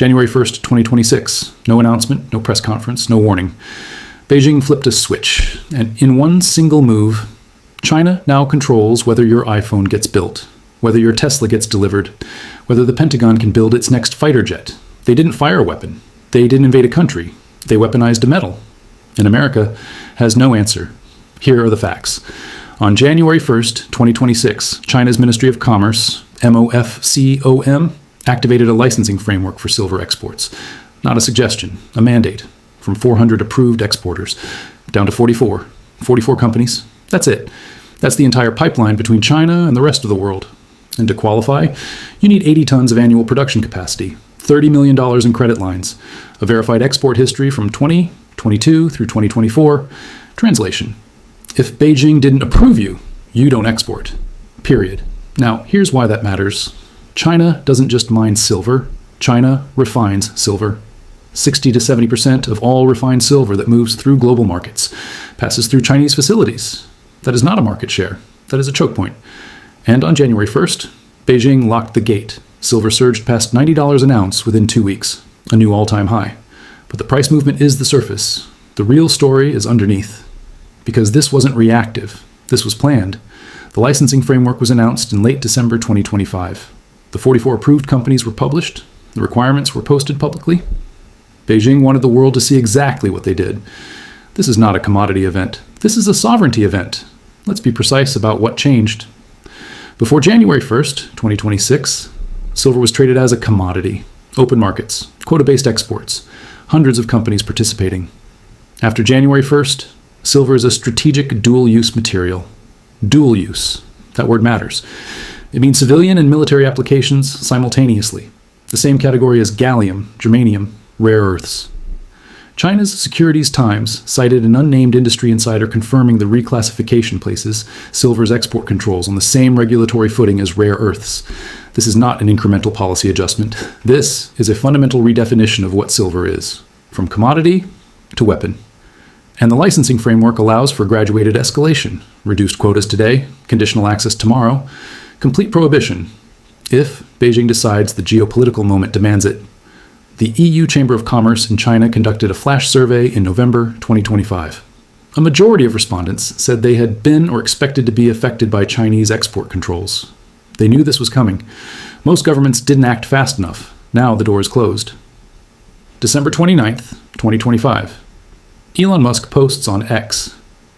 January 1st, 2026. No announcement, no press conference, no warning. Beijing flipped a switch, and in one single move, China now controls whether your iPhone gets built, whether your Tesla gets delivered, whether the Pentagon can build its next fighter jet. They didn't fire a weapon. They didn't invade a country. They weaponized a metal. And America has no answer. Here are the facts. On January 1st, 2026, China's Ministry of Commerce, MOFCOM, activated a licensing framework for silver exports. Not a suggestion, a mandate, from 400 approved exporters down to 44. 44 companies. That's it. That's the entire pipeline between China and the rest of the world. And to qualify, you need 80 tons of annual production capacity, $30 million in credit lines, a verified export history from 2022 through 2024. Translation: if Beijing didn't approve you, you don't export. Period. Now, here's why that matters. China doesn't just mine silver. China refines silver. 60 to 70% of all refined silver that moves through global markets passes through Chinese facilities. That is not a market share. That is a choke point. And on January 1st, Beijing locked the gate. Silver surged past $90 an ounce within 2 weeks, a new all-time high. But the price movement is the surface. The real story is underneath. Because this wasn't reactive. This was planned. The licensing framework was announced in late December 2025. The 44 approved companies were published. The requirements were posted publicly. Beijing wanted the world to see exactly what they did. This is not a commodity event. This is a sovereignty event. Let's be precise about what changed. Before January 1st, 2026, silver was traded as a commodity. Open markets, quota-based exports, hundreds of companies participating. After January 1st, silver is a strategic dual-use material. Dual use. That word matters. It means civilian and military applications simultaneously. The same category as gallium, germanium, rare earths. China's Securities Times cited an unnamed industry insider confirming the reclassification places silver's export controls on the same regulatory footing as rare earths. This is not an incremental policy adjustment. This is a fundamental redefinition of what silver is, from commodity to weapon. And the licensing framework allows for graduated escalation, reduced quotas today, conditional access tomorrow, complete prohibition, if Beijing decides the geopolitical moment demands it. The EU Chamber of Commerce in China conducted a flash survey in November 2025. A majority of respondents said they had been or expected to be affected by Chinese export controls. They knew this was coming. Most governments didn't act fast enough. Now the door is closed. December 29th, 2025. Elon Musk posts on X.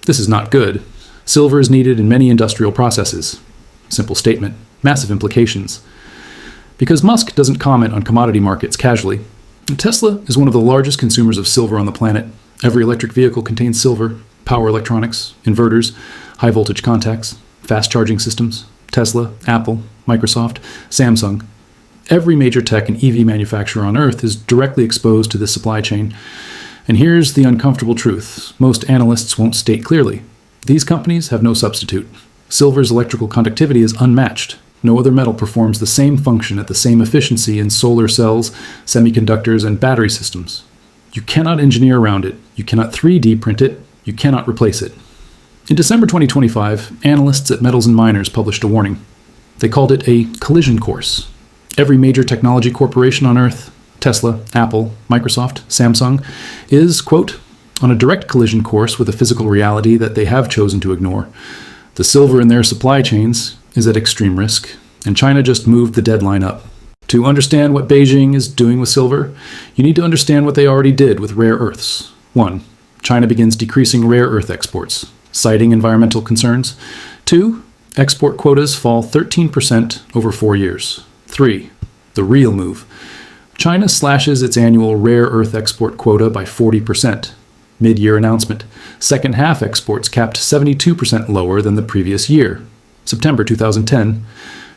This is not good. Silver is needed in many industrial processes. Simple statement. Massive implications. Because Musk doesn't comment on commodity markets casually, Tesla is one of the largest consumers of silver on the planet. Every electric vehicle contains silver, power electronics, inverters, high voltage contacts, fast charging systems, Tesla, Apple, Microsoft, Samsung. Every major tech and EV manufacturer on Earth is directly exposed to this supply chain. And here's the uncomfortable truth most analysts won't state clearly. These companies have no substitute. Silver's electrical conductivity is unmatched. No other metal performs the same function at the same efficiency in solar cells, semiconductors, and battery systems. You cannot engineer around it. You cannot 3D print it. You cannot replace it. In December 2025, analysts at Metals and Miners published a warning. They called it a collision course. Every major technology corporation on Earth, Tesla, Apple, Microsoft, Samsung, is, quote, on a direct collision course with a physical reality that they have chosen to ignore. The silver in their supply chains is at extreme risk, and China just moved the deadline up. To understand what Beijing is doing with silver, you need to understand what they already did with rare earths. 1. China begins decreasing rare earth exports, citing environmental concerns. 2. Export quotas fall 13% over 4 years. 3. The real move. China slashes its annual rare earth export quota by 40%. Mid-year announcement. Second half exports capped 72% lower than the previous year. September 2010,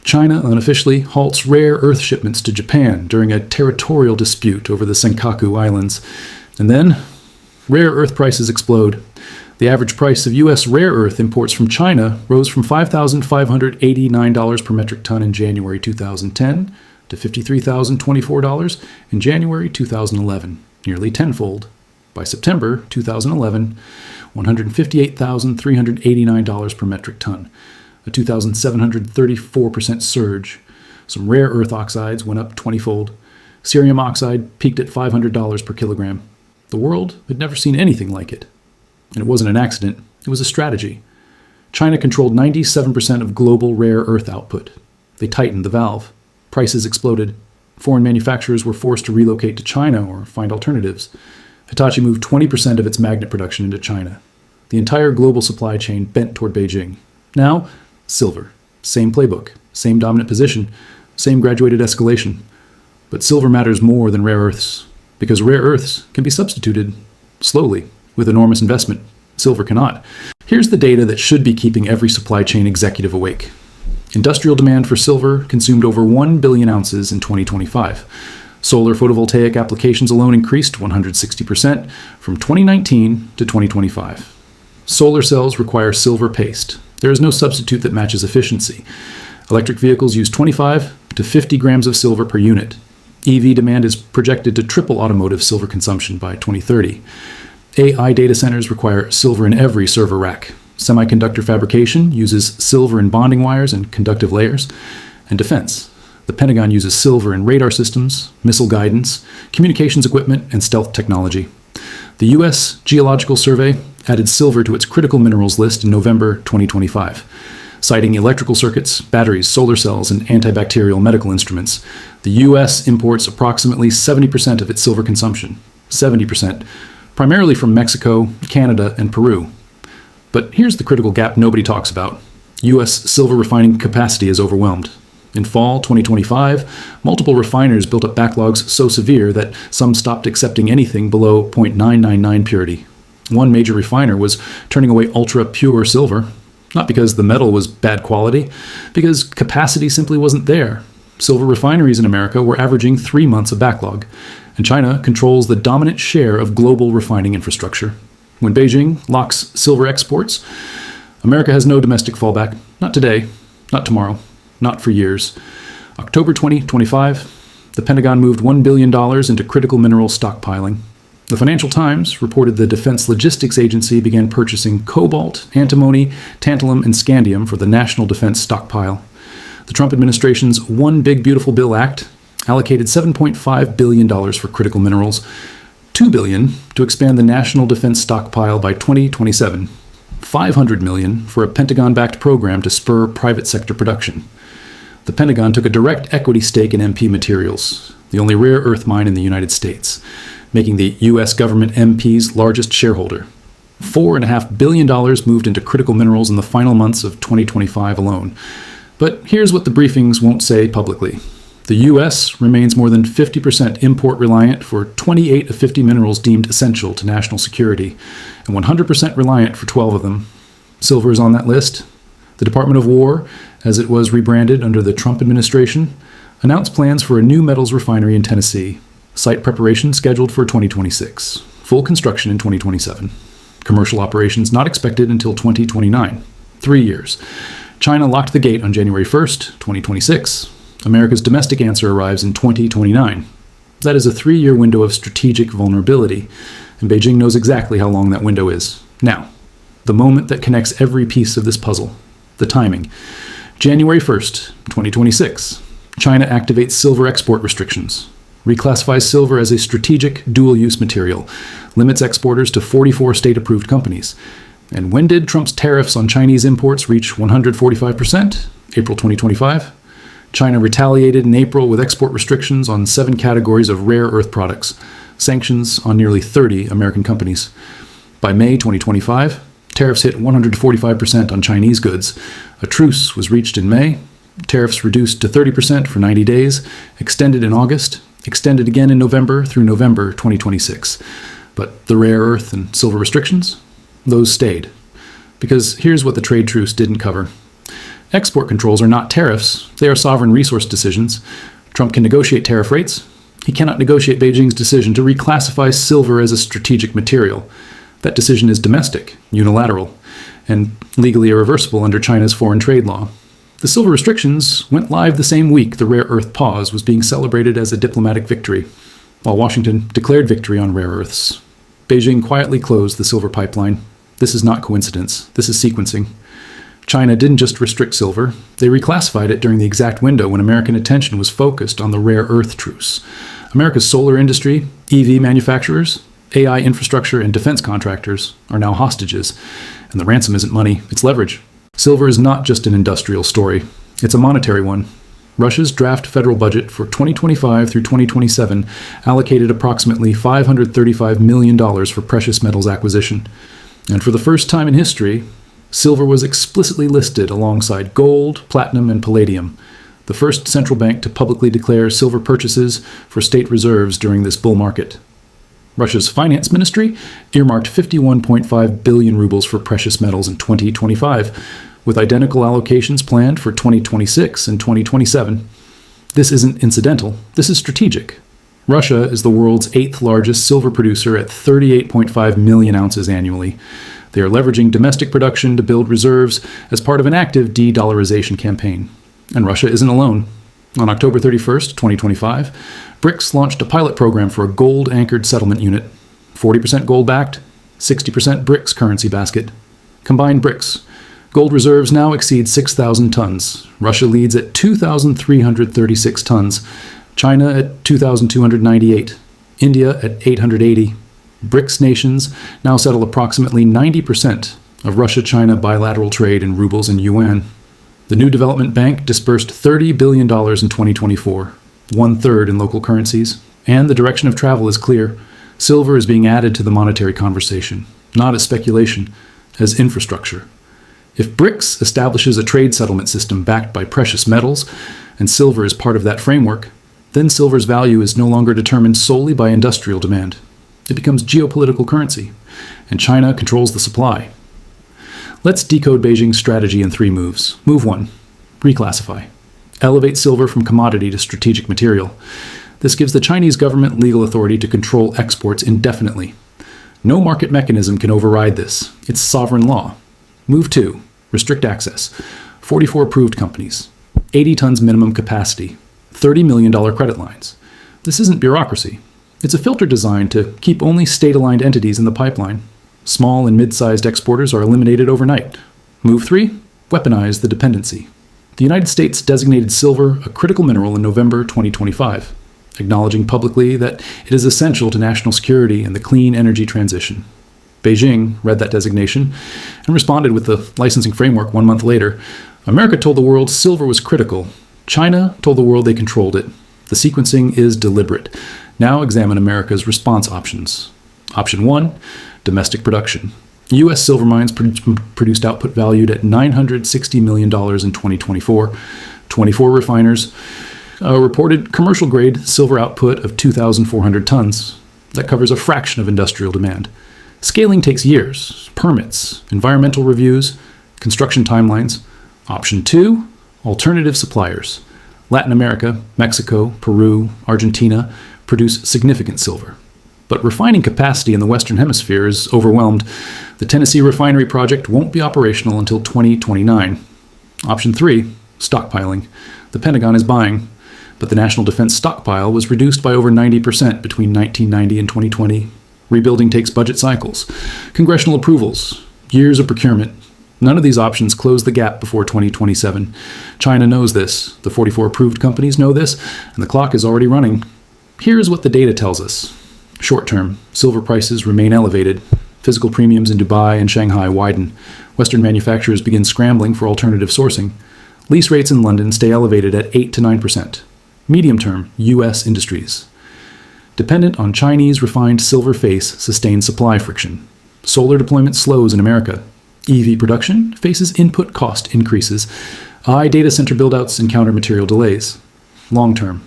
China unofficially halts rare earth shipments to Japan during a territorial dispute over the Senkaku Islands. And then, rare earth prices explode. The average price of U.S. rare earth imports from China rose from $5,589 per metric ton in January 2010 to $53,024 in January 2011, nearly tenfold. By September 2011, $158,389 per metric ton. A 2,734% surge. Some rare earth oxides went up 20-fold. Cerium oxide peaked at $500 per kilogram. The world had never seen anything like it. And it wasn't an accident, it was a strategy. China controlled 97% of global rare earth output. They tightened the valve. Prices exploded. Foreign manufacturers were forced to relocate to China or find alternatives. Hitachi moved 20% of its magnet production into China. The entire global supply chain bent toward Beijing. Now, silver. Same playbook, same dominant position, same graduated escalation. But silver matters more than rare earths, because rare earths can be substituted slowly with enormous investment. Silver cannot. Here's the data that should be keeping every supply chain executive awake. Industrial demand for silver consumed over 1 billion ounces in 2025. Solar photovoltaic applications alone increased 160% from 2019 to 2025. Solar cells require silver paste. There is no substitute that matches efficiency. Electric vehicles use 25 to 50 grams of silver per unit. EV demand is projected to triple automotive silver consumption by 2030. AI data centers require silver in every server rack. Semiconductor fabrication uses silver in bonding wires and conductive layers. And defense. The Pentagon uses silver in radar systems, missile guidance, communications equipment, and stealth technology. The U.S. Geological Survey added silver to its critical minerals list in November 2025. Citing electrical circuits, batteries, solar cells, and antibacterial medical instruments, the U.S. imports approximately 70% of its silver consumption. 70%. Primarily from Mexico, Canada, and Peru. But here's the critical gap nobody talks about. U.S. silver refining capacity is overwhelmed. In fall 2025, multiple refiners built up backlogs so severe that some stopped accepting anything below 0.999 purity. One major refiner was turning away ultra-pure silver, not because the metal was bad quality, because capacity simply wasn't there. Silver refineries in America were averaging 3 months of backlog, and China controls the dominant share of global refining infrastructure. When Beijing locks silver exports, America has no domestic fallback. Not today, not tomorrow, not for years. October 2025, the Pentagon moved $1 billion into critical mineral stockpiling. The Financial Times reported the Defense Logistics Agency began purchasing cobalt, antimony, tantalum, and scandium for the National Defense Stockpile. The Trump administration's One Big Beautiful Bill Act allocated $7.5 billion for critical minerals, $2 billion to expand the National Defense Stockpile by 2027, $500 million for a Pentagon-backed program to spur private sector production. The Pentagon took a direct equity stake in MP Materials, the only rare earth mine in the United States, making the U.S. government MP's largest shareholder. $4.5 billion moved into critical minerals in the final months of 2025 alone. But here's what the briefings won't say publicly. The U.S. remains more than 50% import reliant for 28 of 50 minerals deemed essential to national security, and 100% reliant for 12 of them. Silver is on that list. The Department of War, as it was rebranded under the Trump administration, announced plans for a new metals refinery in Tennessee. Site preparation scheduled for 2026. Full construction in 2027. Commercial operations not expected until 2029. 3 years. China locked the gate on January 1st, 2026. America's domestic answer arrives in 2029. That is a 3-year window of strategic vulnerability, and Beijing knows exactly how long that window is. Now, the moment that connects every piece of this puzzle, the timing. January 1st, 2026. China activates silver export restrictions, reclassifies silver as a strategic dual-use material, limits exporters to 44 state-approved companies. And when did Trump's tariffs on Chinese imports reach 145%? April 2025. China retaliated in April with export restrictions on 7 categories of rare earth products, sanctions on nearly 30 American companies. By May 2025, tariffs hit 145% on Chinese goods. A truce was reached in May. Tariffs reduced to 30% for 90 days, extended in August, extended again in November through November 2026. But the rare earth and silver restrictions? Those stayed. Because here's what the trade truce didn't cover. Export controls are not tariffs, they are sovereign resource decisions. Trump can negotiate tariff rates. He cannot negotiate Beijing's decision to reclassify silver as a strategic material. That decision is domestic, unilateral, and legally irreversible under China's foreign trade law. The silver restrictions went live the same week the rare earth pause was being celebrated as a diplomatic victory, while Washington declared victory on rare earths. Beijing quietly closed the silver pipeline. This is not coincidence. This is sequencing. China didn't just restrict silver, they reclassified it during the exact window when American attention was focused on the rare earth truce. America's solar industry, EV manufacturers, AI infrastructure, and defense contractors are now hostages. And the ransom isn't money, it's leverage. Silver is not just an industrial story, it's a monetary one. Russia's draft federal budget for 2025 through 2027 allocated approximately $535 million for precious metals acquisition. And for the first time in history, silver was explicitly listed alongside gold, platinum, and palladium, the first central bank to publicly declare silver purchases for state reserves during this bull market. Russia's finance ministry earmarked 51.5 billion rubles for precious metals in 2025, with identical allocations planned for 2026 and 2027. This isn't incidental, this is strategic. Russia is the world's 8th largest silver producer at 38.5 million ounces annually. They are leveraging domestic production to build reserves as part of an active de-dollarization campaign. And Russia isn't alone. On October 31st, 2025, BRICS launched a pilot program for a gold-anchored settlement unit, 40% gold-backed, 60% BRICS currency basket. Combined BRICS, gold reserves now exceed 6,000 tons. Russia leads at 2,336 tons, China at 2,298, India at 880. BRICS nations now settle approximately 90% of Russia-China bilateral trade in rubles and yuan. The new development bank disbursed $30 billion in 2024, one-third in local currencies, and the direction of travel is clear. Silver is being added to the monetary conversation, not as speculation, as infrastructure. If BRICS establishes a trade settlement system backed by precious metals, and silver is part of that framework, then silver's value is no longer determined solely by industrial demand. It becomes geopolitical currency, and China controls the supply. Let's decode Beijing's strategy in 3 moves. Move 1, reclassify. Elevate silver from commodity to strategic material. This gives the Chinese government legal authority to control exports indefinitely. No market mechanism can override this. It's sovereign law. Move 2, restrict access. 44 approved companies, 80 tons minimum capacity, $30 million credit lines. This isn't bureaucracy. It's a filter designed to keep only state-aligned entities in the pipeline. Small and mid-sized exporters are eliminated overnight. Move 3, weaponize the dependency. The United States designated silver a critical mineral in November 2025, acknowledging publicly that it is essential to national security and the clean energy transition. Beijing read that designation and responded with the licensing framework 1 month later. America told the world silver was critical. China told the world they controlled it. The sequencing is deliberate. Now examine America's response options. Option 1, domestic production. U.S. silver mines produced output valued at $960 million in 2024. 24 refiners reported commercial-grade silver output of 2,400 tons. That covers a fraction of industrial demand. Scaling takes years, permits, environmental reviews, construction timelines. Option 2, alternative suppliers. Latin America, Mexico, Peru, Argentina produce significant silver. But refining capacity in the Western Hemisphere is overwhelmed. The Tennessee refinery project won't be operational until 2029. Option 3, stockpiling. The Pentagon is buying, but the national defense stockpile was reduced by over 90% between 1990 and 2020. Rebuilding takes budget cycles, congressional approvals, years of procurement. None of these options close the gap before 2027. China knows this, the 44 approved companies know this, and the clock is already running. Here's what the data tells us. Short term, silver prices remain elevated. Physical premiums in Dubai and Shanghai widen. Western manufacturers begin scrambling for alternative sourcing. Lease rates in London stay elevated at 8 to 9%. Medium term, U.S. industries. Dependent on Chinese refined silver face sustained supply friction. Solar deployment slows in America. EV production faces input cost increases. AI data center buildouts encounter material delays. Long term,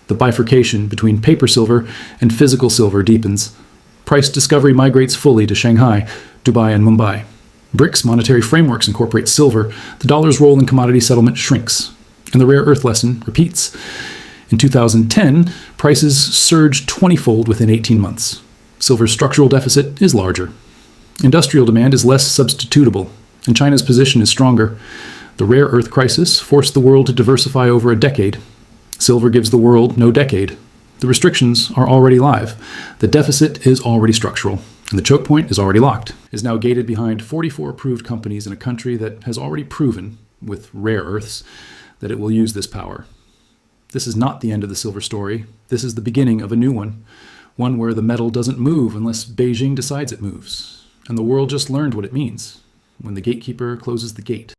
the bifurcation between paper silver and physical silver deepens. Price discovery migrates fully to Shanghai, Dubai, and Mumbai. BRICS monetary frameworks incorporate silver. The dollar's role in commodity settlement shrinks. And the rare earth lesson repeats. In 2010, prices surged 20-fold within 18 months. Silver's structural deficit is larger. Industrial demand is less substitutable, and China's position is stronger. The rare earth crisis forced the world to diversify over a decade. Silver gives the world no decade. The restrictions are already live. The deficit is already structural, and the choke point is already locked. It is now gated behind 44 approved companies in a country that has already proven, with rare earths, that it will use this power. This is not the end of the silver story. This is the beginning of a new one where the metal doesn't move unless Beijing decides it moves. And the world just learned what it means when the gatekeeper closes the gate.